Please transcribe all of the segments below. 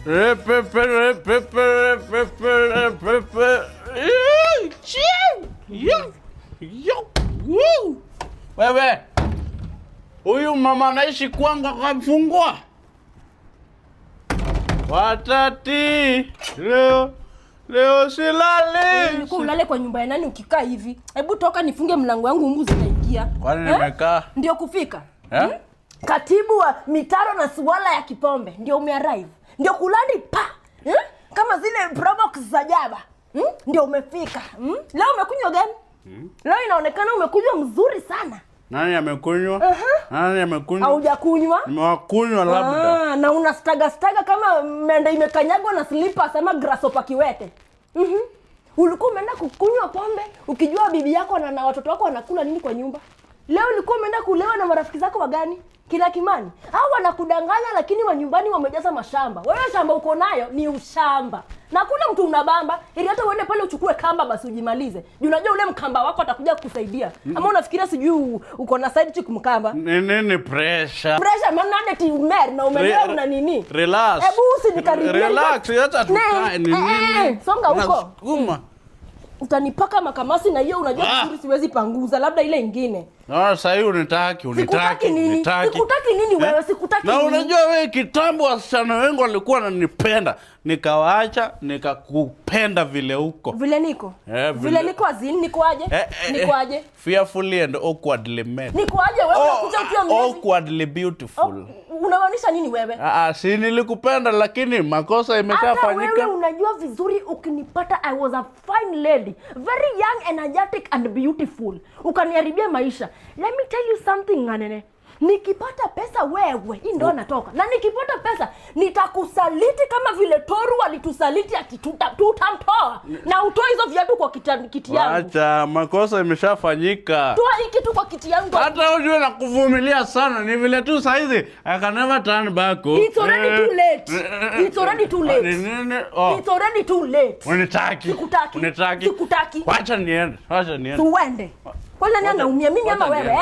Wewe. Huyu mama anaishi kwangu akamfungua. Watati. Leo silali. Niko ulale kwa nyumba ya nani ukikaa hivi? Hebu toka nifunge mlango wangu mbu zinaingia. Kwani nimekaa? Ndio kufika. Katibu wa mitaro na suala ya Kipombe ndio umearrive. Ndio kulandi pa. Kama zile probox za jaba. Ndio umefika. Leo umekunywa gani? Leo inaonekana umekunywa mzuri sana. Nani amekunywa? Nani amekunywa? Haujakunywa? Nimewakunywa labda. Na una staga kama mende imekanyagwa na slippers ama grasshopper kiwete. Ulikuwa umeenda kukunywa pombe ukijua bibi yako na watoto wako wanakula nini kwa nyumba. Leo ulikuwa umeenda kulewa na marafiki zako wa gani? Kila Kimani. Hao wanakudanganya lakini wa nyumbani wamejaza mashamba. Wewe shamba uko nayo ni ushamba. Na kuna mtu unabamba ili hata uende pale uchukue kamba basi ujimalize. Juu unajua ule mkamba wako atakuja kukusaidia. Ama unafikiria sijui uko na side chick mkamba? Nini pressure? Pressure maana ati umer na umelewa una nini? Relax. Hebu usinikaribie. Relax, acha tukae nini? Songa huko. Sukuma. Utanipaka makamasi na hiyo unajua vizuri siwezi panguza labda ile nyingine. Sasa hiyo unitaki nini? Sikutaki nini wewe? Sikutaki nini? Na unajua wewe kitambo wasichana wengi walikuwa wananipenda, nikawaacha nikakupenda vile huko. Vile niko? Vile niko azini niko aje? Niko aje? Fearfully and awkwardly made. Niko aje wewe unakuja ukiwa mzee? Awkwardly beautiful. Unamaanisha nini wewe? Si nilikupenda lakini makosa imeshafanyika. Hata wewe unajua vizuri ukinipata I was a fine lady, very young, energetic and beautiful. Ukaniharibia maisha. Let me tell you something Nganene. Nikipata pesa wewe, hii ndio natoka. Na nikipata pesa nitakusaliti kama vile Toru alitusaliti ati tutamtoa. Na utoe hizo viatu kwa kiti yangu. Acha, makosa imeshafanyika. Toa hiki tu kwa kiti yangu. Hata unajua na kuvumilia sana ni vile tu saizi I can never turn back. It's already too late. It's already too late. It's already too late. Unitaki. Sikutaki. Unitaki. Sikutaki. Wacha niende. Tuende. Kwa nini anaumia mimi ama wewe?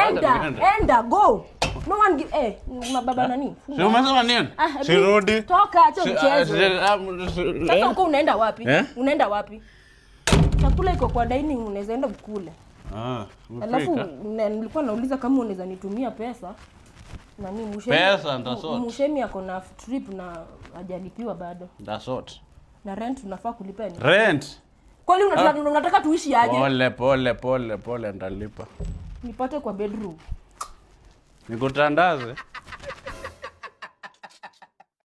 Enda, go. No one give mababa nani? Sio umesema nini? Sirudi. Toka acha mchezo. Sasa uko unaenda wapi? Unaenda wapi? Chakula iko kwa dining unaweza enda ukule. Alafu nilikuwa nauliza kama unaweza nitumia pesa. Nani Mushemi? Pesa ndasort. Mushemi ako na trip na hajalipiwa bado. Ndasort. Na rent unafaa kulipa ni? Rent. Kwani unataka tuishi aje? Pole ndalipa. Nipate kwa bedroom. Nikutandaze.